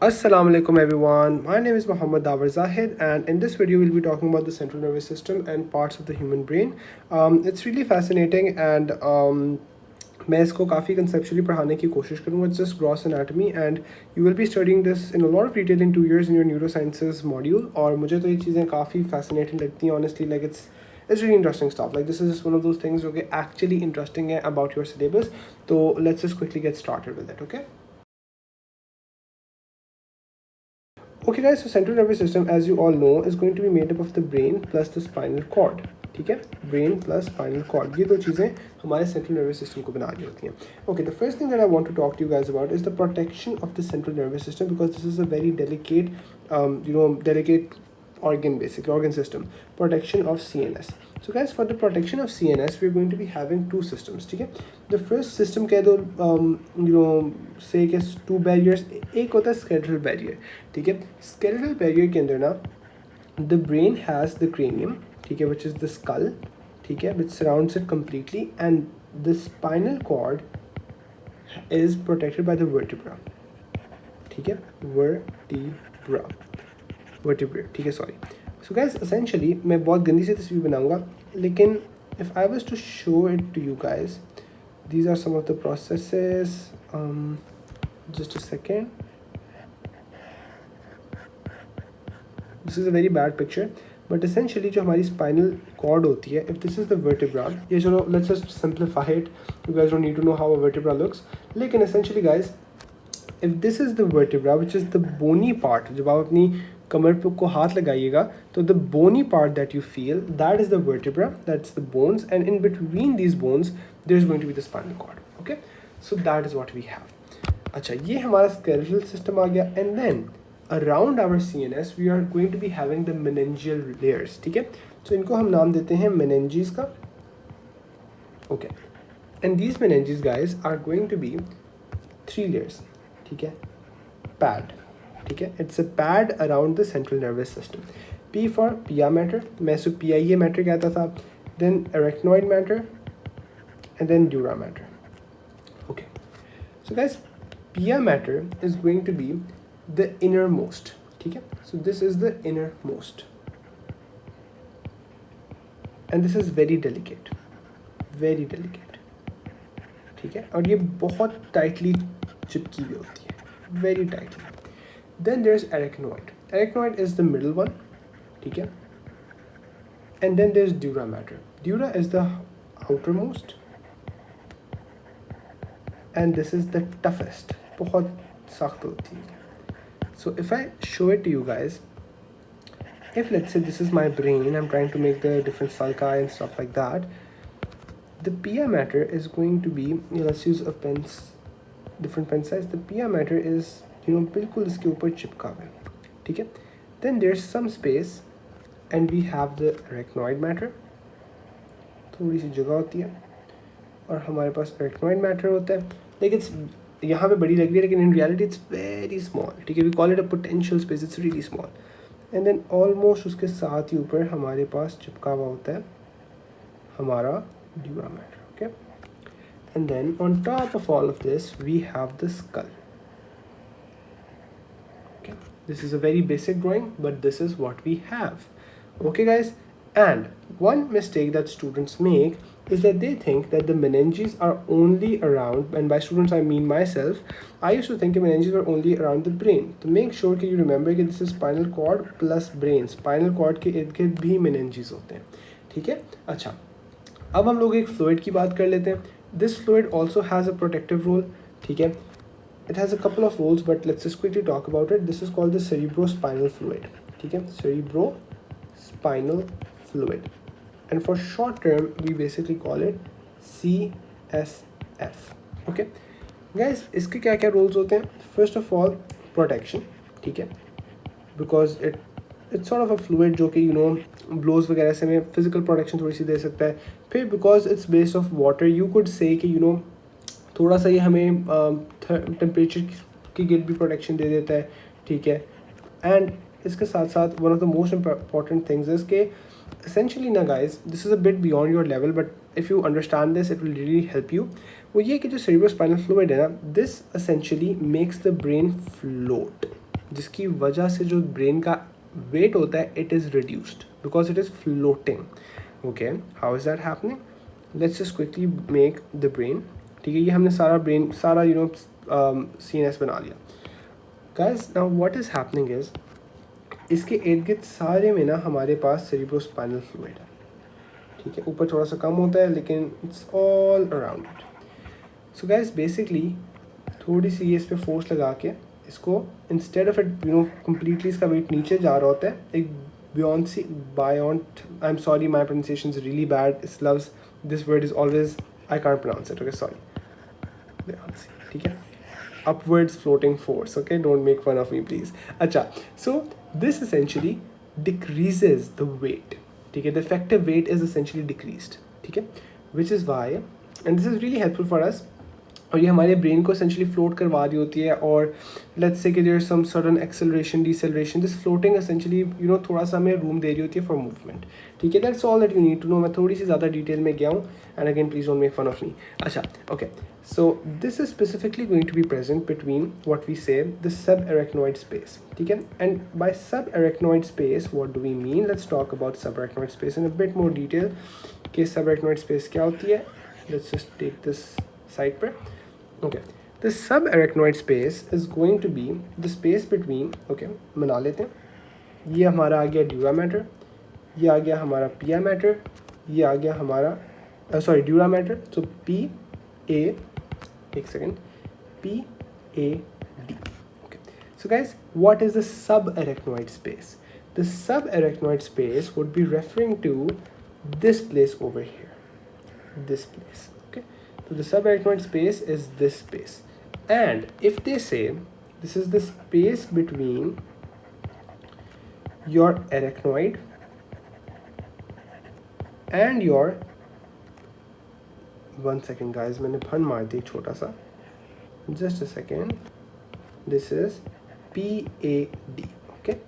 Assalamu alaikum everyone. My name is Muhammad Dawar Zahid, and in this video we'll be talking about the central nervous system and parts of the human brain. It's really fascinating, and मैं इसको काफ़ी conceptually पढ़ाने की कोशिश करूँगा. It's just gross anatomy, and you will be studying this in a lot of detail in 2 years in your neurosciences module. और मुझे तो ये चीज़ें काफ़ी fascinating लगती हैं honestly. Like it's really interesting stuff. Like this is just one of those things जो कि actually interesting है about your syllabus. So let's just quickly get started with it. Okay. Okay guys, so central nervous system, as you all know, is going to be made up of the brain plus the spinal cord. ठीक है, brain plus spinal cord, ये दो चीज़ें हमारे central nervous system को बना रही होती हैं. Okay, the first thing that I want to talk to you guys about is the protection of the central nervous system, because this is a very delicate, delicate organ, basically organ system. Protection of CNS. So guys, for the protection of CNS, we're going to be having two systems. ठीक है, the first system कह दो say कि two barriers. एक होता है skeletal barrier. ठीक है, skeletal barrier के अंदर ना the brain has the cranium, ठीक है, which is the skull, ठीक है, which surrounds it completely, and the spinal cord is protected by the vertebra. ठीक है, vertebrae, ठीक है, sorry. So guys, essentially मैं बहुत गंदी से तस्वीर बनाऊंगा, लेकिन if I was to show it to you guys, these are some of the processes. Just a second. This is a very bad picture, but essentially जो हमारी spinal cord होती है, if this is the vertebra, ये चलो let's just simplify it. You guys don't need to know how a vertebra looks. लेकिन essentially guys, if this is the vertebra, which is the bony part, जब आप अपनी कमर पे को हाथ लगाइएगा तो the bony part that you feel, that is the vertebra, that's the bones, and in between these bones there's going to be the spinal cord. Okay, so that is what we have. अच्छा, ये हमारा skeletal system आ गया, and then around our CNS we are going to be having the meningeal layers. ठीक है, so इनको हम नाम देते हैं meninges का. Okay, and these meninges guys are going to be 3 layers. ठीक है, pad. ठीक है, it's a pad around the central nervous system. P for pia matter, मैं इसको PIA matter कहता था, then arachnoid matter, and then dura matter. Okay, so guys, pia matter is going to be the innermost. ठीक है, so this is the innermost, and this is very delicate, very delicate. ठीक है, और ये बहुत tightly चिपकी हुई होती है, very tightly. Then there's arachnoid. Arachnoid is the middle one, ठीक है, and then there's dura mater. Dura is the outermost, and this is the toughest. बहुत सख्त होती है. So if I show it to you guys, if let's say this is my brain, I'm trying to make the different sulci and stuff like that, the pia mater is going to be, let's use a pen, different pen size. The pia mater is बिल्कुल इसके ऊपर चिपका हुआ है. ठीक है, then there's some space and we have the arachnoid matter. थोड़ी सी जगह होती है और हमारे पास arachnoid matter होता है, लेकिन यहाँ पे बड़ी लग रही है, लेकिन in reality it's very small. ठीक है, we call it a potential space, it's really small. And then almost उसके साथ ही ऊपर हमारे पास चिपका हुआ होता है हमारा dura mater. Okay, and then on top of all of this we have the skull. This is a very basic drawing, but this is what we have. Okay guys, and one mistake that students make is that they think that the meninges are only around, and by students I mean myself, I used to think the meninges were only around the brain. So make sure that you remember that this is spinal cord plus brain. Spinal cord के इर्द गिर्द भी meninges होते हैं. ठीक है, अच्छा, अब हम लोग एक fluid की बात कर लेते हैं. This fluid also has a protective role. ठीक है, it has a couple of roles, but let's just quickly talk about it. This is called the cerebrospinal fluid. ठीक है, cerebrospinal fluid, and for short term we basically call it CSF. Okay guys, इसके क्या क्या roles होते हैं? First of all, protection. ठीक है, because it's sort of a fluid जो कि blows वगैरह से हमें physical protection थोड़ी सी दे सकता है. फिर because it's based of water, you could say कि थोड़ा सा ये हमें टेम्परेचर की गिर भी प्रोटेक्शन दे देता है. ठीक है, एंड इसके साथ साथ one of the most important things is के essentially ना guys, this is a bit beyond your level, but if you understand this it will really help you. वो ये कि जो cerebrospinal fluid है ना, this essentially makes the brain float. जिसकी वजह से जो ब्रेन का वेट होता है it is reduced because it is floating. Okay, how is that happening? Let's just quickly make the brain. ठीक है, ये हमने सारा ब्रेन सारा CNS बना लिया. Guys now what is happening is इसके इर्द गिर्द सारे में ना हमारे पास सेरिब्रोस्पाइनल फ्लूइड है. ठीक है, ऊपर थोड़ा सा कम होता है लेकिन it's all around it. So guys basically थोड़ी सी इस पे फोर्स लगा के इसको इंस्टेड ऑफ इट कम्प्लीटली इसका वेट नीचे जा रहा होता है. एक buoyant, I am sorry my pronunciation is really bad. इस loves this word is always I can't pronounce it. Okay sorry. ठीक है, upwards floating force. Okay, don't make fun of me please. Acha, so this essentially decreases the weight. Okay, the effective weight is essentially decreased. Okay, which is why, and this is really helpful for us, और ये हमारे brain को essentially float करवा रही होती है. और let's say कि there is some sudden acceleration, deceleration, this floating essentially थोड़ा सा हमें room दे रही होती है for movement. ठीक है, that's all that you need to know. मैं थोड़ी सी ज़्यादा डिटेल में गया हूँ, and again please don't make fun of me. अच्छा, okay, so this is specifically going to be present between what we say the subarachnoid space. ठीक है, and by subarachnoid space what do we mean? Let's talk about subarachnoid space in a bit more detail. कि subarachnoid space क्या होती है? Let's just take this side पर. Okay, the subarachnoid space is going to be the space between, okay, बना लेते हैं. ये हमारा आ गया ड्यूरा मैटर, ये आ गया हमारा पिया मैटर, ये आ गया हमारा sorry dura mater. So P A, एक second, P A D. Okay, so guys what is the subarachnoid space? The subarachnoid space would be referring to this place over here, this place. Okay, so the subarachnoid space is this space, and if they say this is the space between your arachnoid and your, one second guys, मैंने fun मार दी छोटा सा, just a second, this is PAD. okay,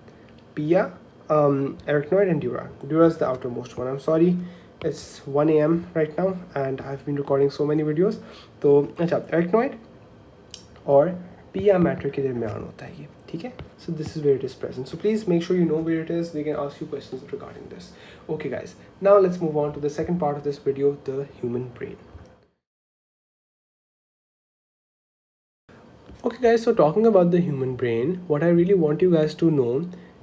pia, arachnoid and dura. Dura is the outermost one. I'm sorry, it's 1 AM right now and I've been recording so many videos. तो अच्छा, arachnoid और pia matter के दरमियान होता है ये. ठीक है, so this is where it is present. So please make sure you know where it is. They can ask you questions regarding this. Okay guys, now let's move on to the second part of this video, the human brain. Okay guys, so talking about the human brain, what I really want you guys to know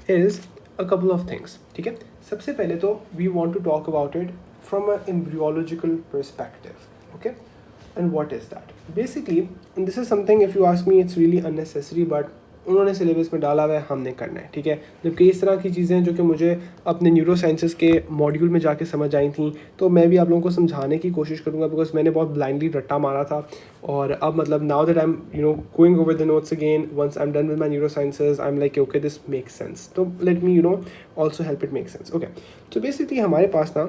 is a couple of things. ठीक है, सबसे पहले तो we want to talk about it from an embryological perspective. Okay, and what is that? Basically, and this is something, if you ask me, it's really unnecessary, but उन्होंने syllabus में डाला हुआ है, हमने करना है. ठीक है, जबकि इस तरह की चीज़ें जो कि मुझे अपने न्यूरो साइंसेस के मॉड्यूल में जाके समझ आई थी, तो मैं भी आप लोगों को समझाने की कोशिश करूँगा, बिकॉज मैंने बहुत ब्लाइंडली रट्टा मारा था. और अब मतलब now that I am going over the notes again, once I am done with my neurosciences, I am like okay this makes sense, तो let me also help it make sense. Okay, तो basically हमारे पास ना,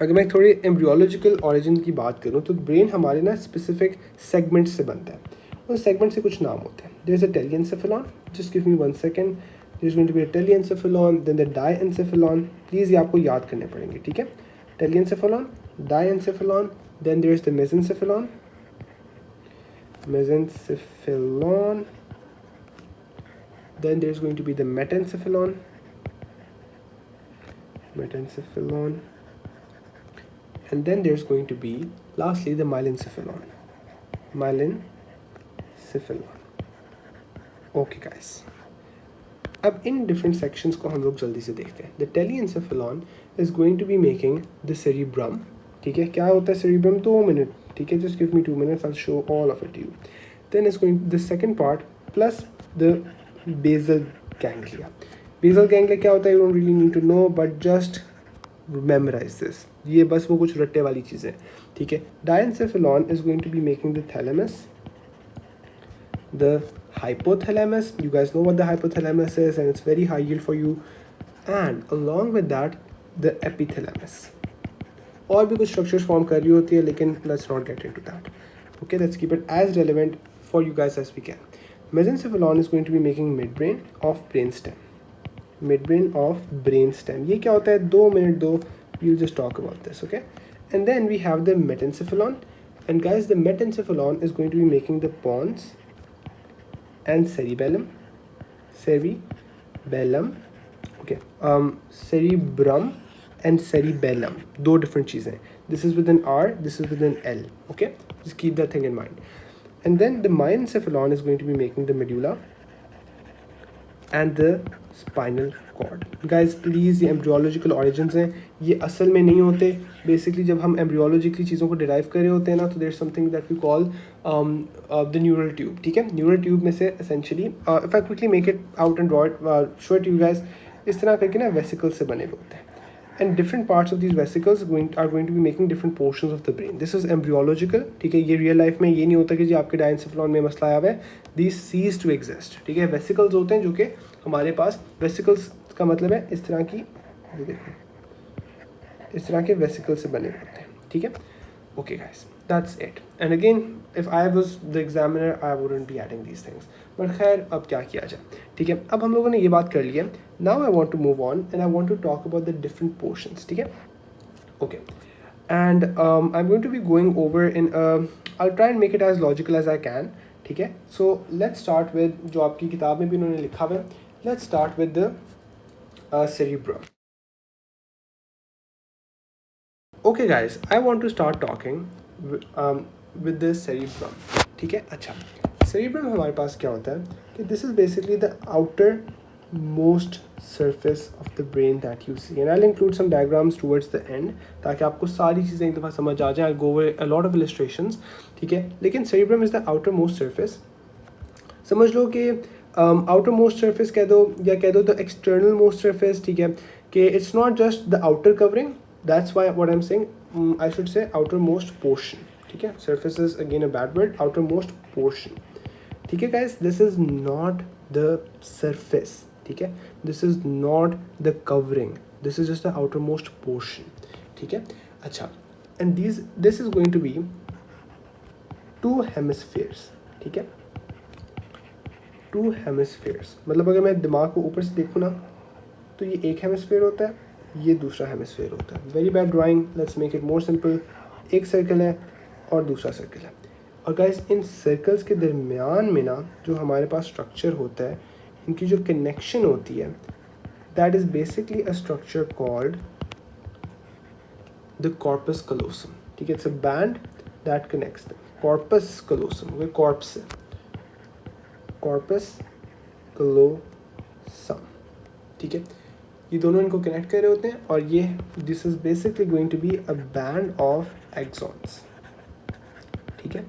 अगर मैं थोड़ी embryological origin की बात करूँ, तो ब्रेन हमारे ना स्पेसिफिक सेगमेंट से बनता है. उस सेगमेंट से कुछ नाम होते हैं. There is a telencephalon, just give me 1 second. There is going to be a telencephalon, then the diencephalon. Please ये आपको याद करने पड़ेंगे. ठीक है, telencephalon, diencephalon, then there is the mesencephalon, mesencephalon, then there's going to be the metencephalon, and then there's going to be lastly the myelencephalon. Okay guys, अब in different sections को हम लोग जल्दी से देखते हैं. The telencephalon is going to be making the cerebrum. ठीक है, क्या होता है सेरिब्रम? 2 मिनट. ठीक है, just give me 2 minutes, I'll show all of it to you. Then it's going the second part plus the basal ganglia. Basal ganglia क्या होता है? You don't really need to know, but just memorize this. ये बस वो कुछ रट्टे वाली चीज़ें. ठीक है, diencephalon is going to be making the thalamus, the hypothalamus. You guys know what the hypothalamus is, and it's very high yield for you. And along with that, the epithalamus. और भी कुछ स्ट्रक्चर्स फॉर्म कर रही होती है, लेकिन let's not get into that. Okay, let's keep it as relevant for you guys as we can. Mesencephalon is going to be making mid brain of brain stem. Mid brain of brain stem, ये क्या होता है? 2 minute दो, you'll just talk about this. Okay, and then we have the metencephalon, and guys, the metencephalon is going to be making the pons and cerebellum. cerebellum, okay, cerebrum and cerebellum, दो different चीज़ें. This is with an R, this is with an L, okay, just keep that thing in mind. And then the myencephalon is going to be making the medulla and the spinal cord. Guys please, ये embryological origins हैं, ये असल में नहीं होते. Basically जब हम embryologically चीज़ों को derive कर रहे होते हैं ना, तो there's something that we call the neural tube. ठीक है, neural tube में से essentially if I quickly make it out and draw it, show it to you guys, इस तरह करके ना vesicles से बने हुए होते हैं. And different parts of these vesicles are going to be making different portions of the brain. This is embryological. ठीक है, ये real life में ये नहीं होता कि जी आपके डायंसेफलॉन में मसला आया हुआ है. These cease to exist. ठीक है, vesicles होते हैं जो कि हमारे पास, vesicles का मतलब है इस तरह की, ये देखो इस तरह के vesicles से बने होते हैं. ठीक है, okay guys, that's it. And again, if I was the examiner, I wouldn't be adding these things. But खैर अब क्या किया जाए. ठीक है, अब हम लोगों ने ये बात कर ली है. Now I want to move on and I want to talk about the different portions. ठीक है, okay. And I'm going to be going over in I'll try and make it as logical as I can. ठीक है, so let's start with जो आपकी किताब में भी उन्होंने लिखा हुआ है. Let's start with the cerebrum. Okay guys, I want to start talking with the cerebrum. ठीक है, अच्छा, cerebrum हमारे पास क्या होता है कि this is basically the outer most surface of the brain that you see, and I'll include some diagrams towards the end ताकि आपको सारी चीज़ें एक दफ़ा समझ आ जाए. I'll go over a lot of illustrations. ठीक है, लेकिन cerebrum is the outermost surface. समझ लो कि outermost surface कह दो या कह दो the external most surface. ठीक है, कि it's not just the outer covering. That's why what I'm saying, I should say outermost portion. ठीक है, surface is again a bad word. Outermost portion. ठीक है guys, this is not the surface. ठीक है, this is not the covering. This is just the outermost portion. ठीक है, अच्छा, and this is going to be two hemispheres. ठीक है, two hemispheres मतलब अगर मैं दिमाग को ऊपर से देखूँ ना, तो ये एक हेमिस्फेयर होता है, ये दूसरा हेमिस्फेयर होता है. Very bad drawing, let's make it more simple. एक सर्कल है और दूसरा सर्कल है, और गाइस इन सर्कल्स के दरमियान में ना जो हमारे पास स्ट्रक्चर होता है, इनकी जो कनेक्शन होती है, that is basically a structure called the corpus callosum. ठीक है, it's a band that connects the corpus callosum. वो कॉर्पस है, कॉर्पस कलोसम. ठीक है, ये दोनों इनको कनेक्ट कर रहे होते हैं, और ये this is basically going to be a band of axons. ठीक है,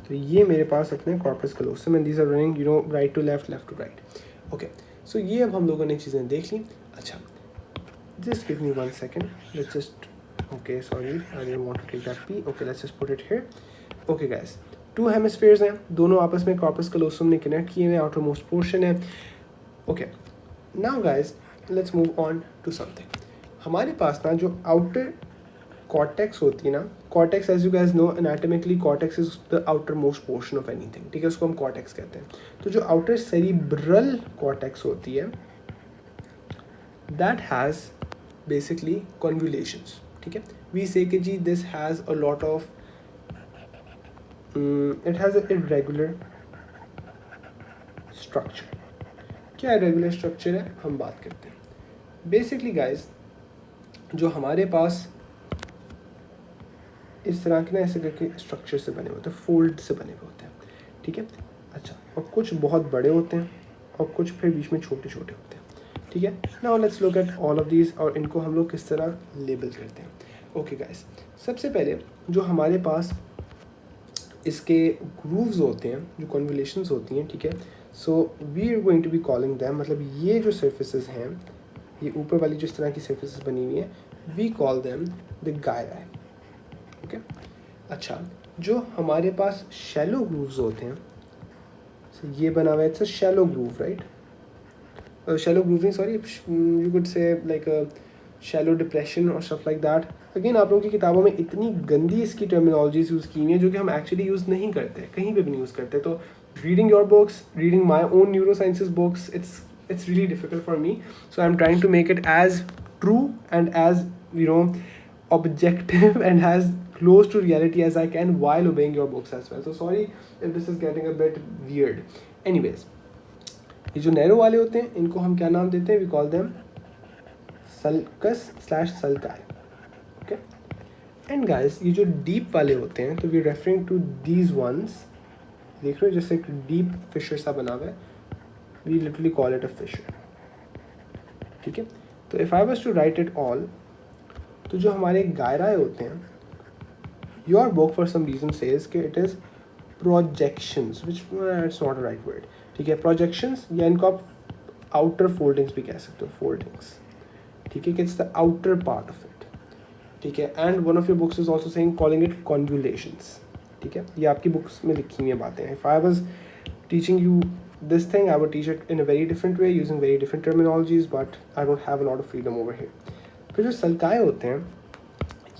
तो ये मेरे पास अपने corpus callosum and these are running you know right to left, left to right. Okay, so ये अब हम लोगों ने चीज़ें देख ली. अच्छा, just give me 1 second, let's just, okay sorry I didn't want to take that P. Okay, let's just put it here. Okay guys, to hemispheres हैं, दोनों आपस में कॉर्पस कलोसम ने कनेक्ट किए हुए, आउटर मोस्ट पोर्शन है. Okay, now guys let's move on to something. हमारे पास ना जो आउटर कॉर्टेक्स होती है ना, cortex as you guys know anatomically cortex is the outermost portion of anything. ठीक है, उसको हम कॉर्टेक्स कहते हैं. तो जो आउटर सेरिब्रल कॉर्टेक्स होती है, दैट हैज़ बेसिकली कॉन्वुलेशंस. ठीक है, वी से कि जी this has a lot of it has a irregular structure. क्या इरेगुलर स्ट्रक्चर है, हम बात करते हैं. बेसिकली गाइस जो हमारे पास इस तरह के ना ऐसे करके स्ट्रक्चर से बने होते हैं, फोल्ड से बने हुए होते हैं. ठीक है, अच्छा, और कुछ बहुत बड़े होते हैं और कुछ फिर बीच में छोटे छोटे होते हैं. ठीक है, now let's look at all of these, और इनको हम लोग किस तरह लेबल करते हैं. ओके गाइस, सबसे पहले जो हमारे पास इसके ग्रूव्स होते हैं, जो कॉन्वुलेशंस होती हैं. ठीक है, so we are going to be calling them, मतलब ये जो सर्फेसेस हैं, ये ऊपर वाली जो इस तरह की सर्फेसेस बनी हुई हैं, we call them the gyri. ओके, अच्छा, जो हमारे पास शैलो ग्रूव्स होते हैं, so ये बना हुआ है, it's a shallow groove, right. Shallow groove नहीं, sorry, you could say like shallow depression और स्टफ लाइक दैट. अगेन आप लोगों की किताबों में इतनी गंदी इसकी टर्मिनोलॉजीज यूज़ की हुई है जो कि हम एक्चुअली यूज़ नहीं करते, कहीं पे भी नहीं यूज़ करते. तो reading your books, reading my own neurosciences books, it's really difficult for me, so I'm trying to make it as true and as you know objective and as close to reality as I can while obeying your books as well. So sorry if this is getting a bit weird. Anyways, ये जो narrow वाले होते हैं इनको हम क्या नाम देते हैं, we call them sulcus slash sulci, okay. And guys ये जो डीप वाले होते हैं तो we referring to these ones, देख रहे हो जैसे एक डीप फिशर सा बना हुआ है, we literally call it a fissure, ठीक है। तो if I was to write it all, तो जो हमारे गायराए होते हैं, your book for some reason says कि it is projections, which it's not a right word, ठीक है। प्रोजेक्शंस या इनको आप आउटर फोल्डिंग्स भी कह सकते हो, फोल्डिंग्स, ठीक है, कि it's the outer part of it, ठीक है। And one of your books is also saying calling it convolutions, ठीक है। ये आपकी बुक्स में लिखी हुई हैं बातें। If I was teaching you this thing, I would teach it in a very different way using very different terminologies, but I don't have a lot of freedom over here. फिर जो सल्काए होते हैं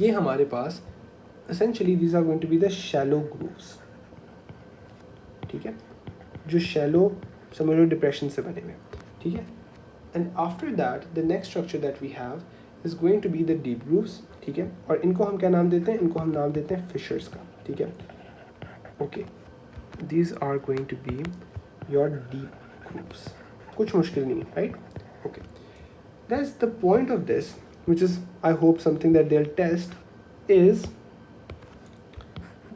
ये हमारे पास essentially these are going to be the shallow grooves, ठीक है, जो shallow समझ लो डिप्रेशन से बने हुए, ठीक है। And after that the next structure that we have is going to be the deep grooves, ठीक है। और इनको हम क्या नाम देते हैं, इनको हम नाम देते हैं फिशर्स का, ठीक है, okay. These are going to be your deep grooves, कुछ मुश्किल नहीं है, right, okay. That's the point of this, which is I hope something that they'll test, is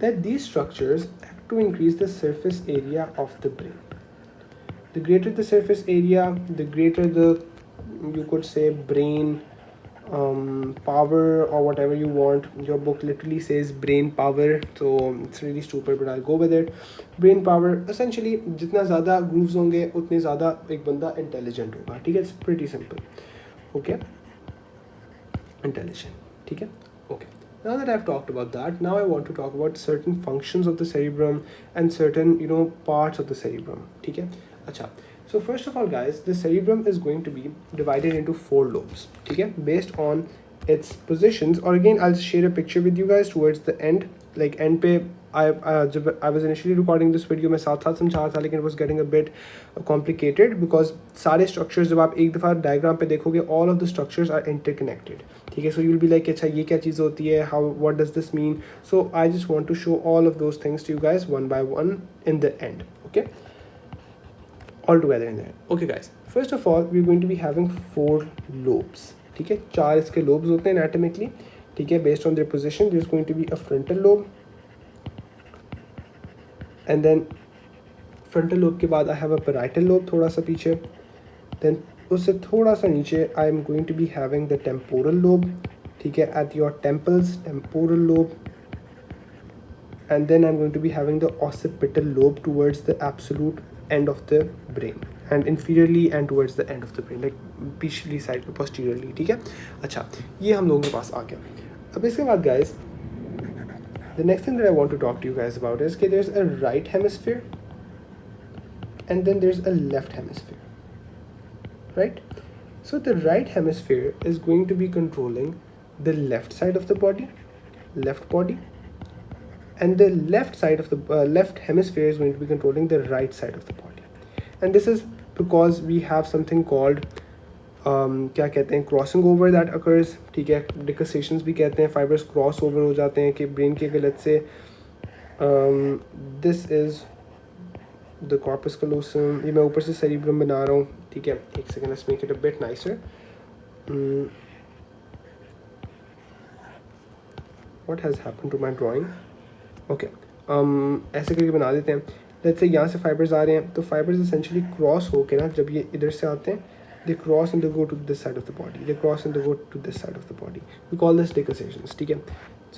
that these structures act to increase the surface area of the brain. The greater the surface area, the greater the, you could say, brain power or whatever you want. Your book literally says brain power, so it's really stupid, but I'll go with it. Brain power essentially जितना ज़्यादा grooves होंगे उतने ज़्यादा एक बंदा intelligent होगा, ठीक है। It's pretty simple, okay. Intelligent, ठीक है, okay. Now that I've talked about that, now I want to talk about certain functions of the cerebrum and certain parts of the cerebrum, ठीक है। अच्छा, so first of all guys, the cerebrum is going to be divided into 4 lobes, ठीक है, based on its positions. Or again I'll share a picture with you guys towards the end, like end पे जब I was initially recording this video मैं साथ साथ समझा रहा था, लेकिन it was getting a bit complicated because सारे structures जब आप एक दफ़ा diagram पे देखोगे all of the structures are interconnected, ठीक है। So you will be like अच्छा ये क्या चीज़ होती है, how, what does this mean? So I just want to show all of those things to you guys one by one in the end, okay, all together in the end, okay guys. First of all we're going to be having 4 lobes, ठीक है, 4 इसके lobes होते हैं anatomically, ठीक है, based on their position. There's going to be a frontal lobe, and then frontal lobe के बाद I have a parietal lobe थोड़ा सा पीछे, then उससे थोड़ा सा नीचे I am going to be having the temporal lobe, ठीक है, at your temples, temporal lobe, and then I'm going to be having the occipital lobe towards the absolute end of the brain, and inferiorly and towards the end of the brain, like पिछली side पे posteriorly, ठीक है। अच्छा, ये हम लोगों के पास आ गया। अब इसके बाद guys, the next thing that I want to talk to you guys about is that there's a right hemisphere and then there's a left hemisphere, right? So the right hemisphere is going to be controlling the left side of the body, left body, and the left side of the left hemisphere is going to be controlling the right side of the body. And this is because we have something called क्या कहते हैं, crossing over that occurs, ठीक है, डिकसेशंस भी कहते हैं, fibres cross over हो जाते हैं कि ब्रेन के गलत से दिस इज़ द कॉर्पस कलोसम, ये मैं ऊपर से सेरिब्रम बना रहा हूँ, ठीक है, एक second, let's make it a bit nicer. What has happened to my drawing, okay, ऐसे करके बना देते हैं। लेट्स से यहाँ से फाइबर्स आ रहे हैं, तो फाइबर्स एसेंशियली क्रॉस होके ना जब ये इधर से आते हैं, they cross and they go to this side of the body, they cross and they go to this side of the body, we call this decussations, ठीक है।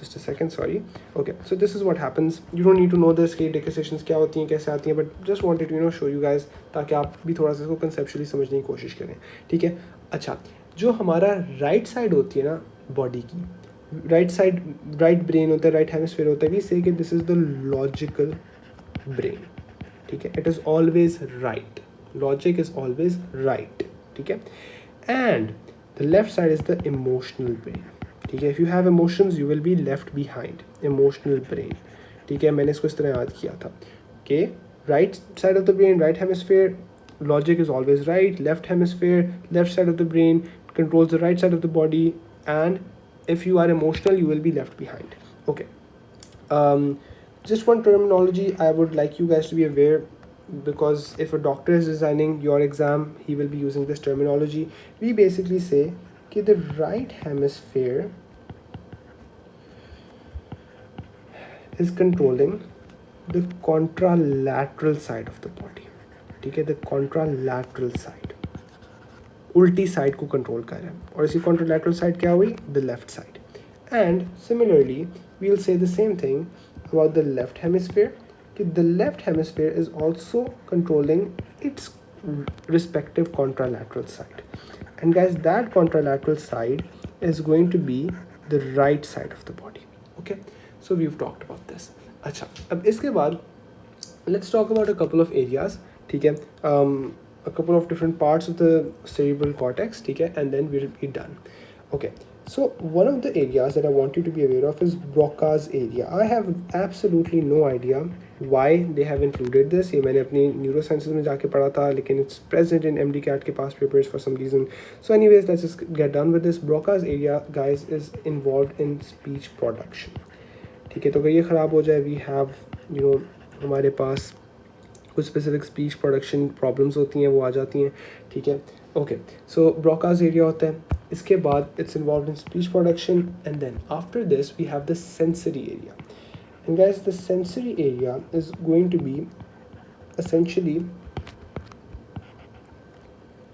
Just a second, sorry, okay, so this is what happens. You don't need to know this कि decussations क्या होती हैं, कैसे आती हैं, but just wanted to show you guys ताकि आप भी थोड़ा सा इसको conceptually समझने की कोशिश करें, ठीक है। अच्छा, जो हमारा राइट साइड होती है ना बॉडी की, राइट साइड, राइट ब्रेन होता है, राइट हेमिस्फीयर होता है, वी से कि this is the logical brain, ठीक है, it is always right, logic is always right, ठीक है। And the left side is the emotional brain, ठीक है। If you have emotions you will be left behind, emotional brain, ठीक है। मैंने इसको इस तरह याद किया था कि right side of the brain, right hemisphere, logic is always right, left hemisphere, left side of the brain controls the right side of the body, and if you are emotional you will be left behind, okay. Just one terminology I would like you guys to be aware because if a doctor is designing your exam, he will be using this terminology. We basically say that the right hemisphere is controlling the contralateral side of the body. ठीक है, the contralateral side, उल्टी side को control कर रहा है, और इसी contralateral side क्या हुई, the left side. And similarly we'll say the same thing about the left hemisphere, that the left hemisphere is also controlling its respective contralateral side. And guys, that contralateral side is going to be the right side of the body. Okay, so we've talked about this. अच्छा, अब इसके बाद let's talk about a couple of areas. ठीक है, a couple of different parts of the cerebral cortex. ठीक है, and then we'll be done. Okay, so one of the areas that I want you to be aware of is Broca's area. I have absolutely no idea why they have included this. ये मैंने अपनी neurosciences में जाके पढ़ा था, लेकिन it's present in MD-CAT के past papers for some reason. So anyways, let's just get done with this. Broca's area, guys, is involved in speech production. ठीक है, तो अगर ये ख़राब हो जाए, we have, you know, हमारे पास कुछ स्पेसिफिक स्पीच प्रोडक्शन प्रॉब्लम्स होती हैं, वो आ जाती हैं. ठीक है, ओके. सो ब्रोकाज एरिया होता है, इसके बाद it's involve in speech production, and then after this we have the sensory area. And guys, the sensory area is going to be essentially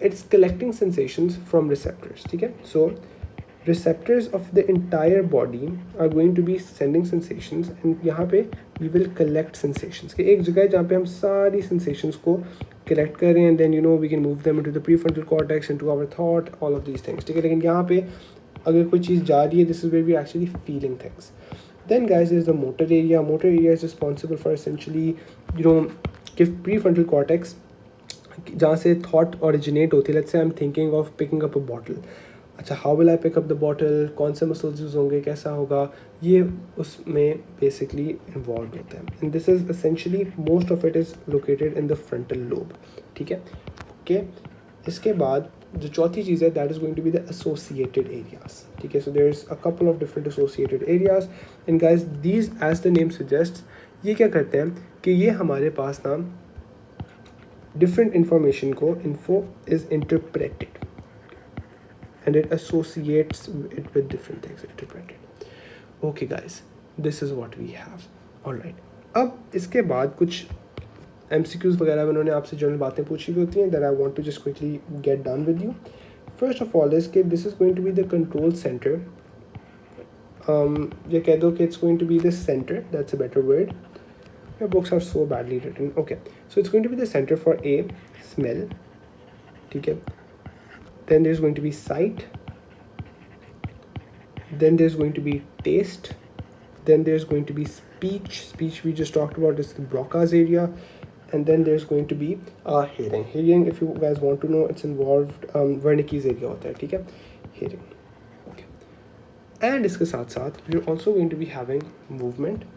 it's collecting sensations from receptors. ठीक है, so receptors of the entire body are going to be sending sensations, and यहाँ पे we will collect sensations. कि एक जगह है जहाँ पे हम सारी sensations को collect कर रहे हैं, and then you know we can move them into the prefrontal cortex, into our thought, all of these things. ठीक है, लेकिन यहाँ पे अगर कोई चीज़ जा रही है, this is where we are actually feeling things. Then guys, there's the motor area. Motor area is responsible for essentially, you know, कि prefrontal cortex जहाँ से thought originate होती है. Let's say I'm thinking of picking up a bottle. अच्छा, how will I pick up the bottle, कौन से muscles use होंगे, कैसा होगा, ये उसमें बेसिकली इन्वॉल्व होता है. And this is essentially most of it is located in the frontal lobe. ठीक है, ओके. इसके बाद जो चौथी चीज़ है, that is going to be the associated areas. ठीक है, so there is a couple of different associated areas, and guys these as the name suggest, ये क्या करते हैं कि ये हमारे पास ना डिफरेंट इंफॉर्मेशन को, info is interpreted and it associates it with different things interpreted. Okay guys, this is what we have. All right, अब इसके बाद कुछ MCQs वगैरह में उन्होंने आपसे जनरल बातें पूछी हुई होती हैं, that I want to just quickly get done with you. First of all is कि this is going to be the control center. ये कह दो कि it's going to be the center, that's a better word. Your books are so badly written. Okay, so it's going to be the center for A, smell. ठीक है, then there's going to be sight, then there's going to be taste, then there's going to be speech we just talked about, is the Broca's area, and then there's going to be hearing. If you guys want to know, it's involved Wernicke's area होता है. ठीक है, hearing. Okay, and इसके साथ साथ we're also going to be having movement,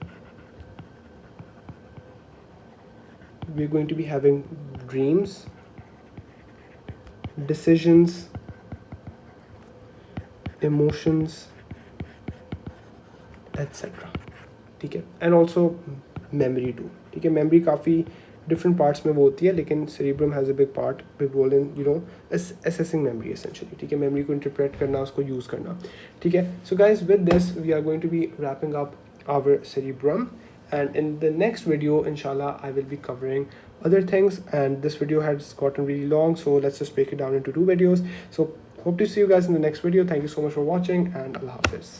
we're going to be having dreams, decisions, emotions, etc. ठीक है, and also memory to. ठीक है, मेमोरी काफ़ी डिफरेंट पार्ट्स में वो होती है, लेकिन cerebrum has a big role in, you know, assessing memory essentially. ठीक है, मेमोरी को इंटरप्रेट करना, उसको यूज़ करना. ठीक है, so guys with this we are going to be wrapping up our cerebrum, and in the next video inshallah I will be covering other things, and this video has gotten really long, so let's just break it down into 2 videos. So hope to see you guys in the next video. Thank you so much for watching, and Allah Hafiz.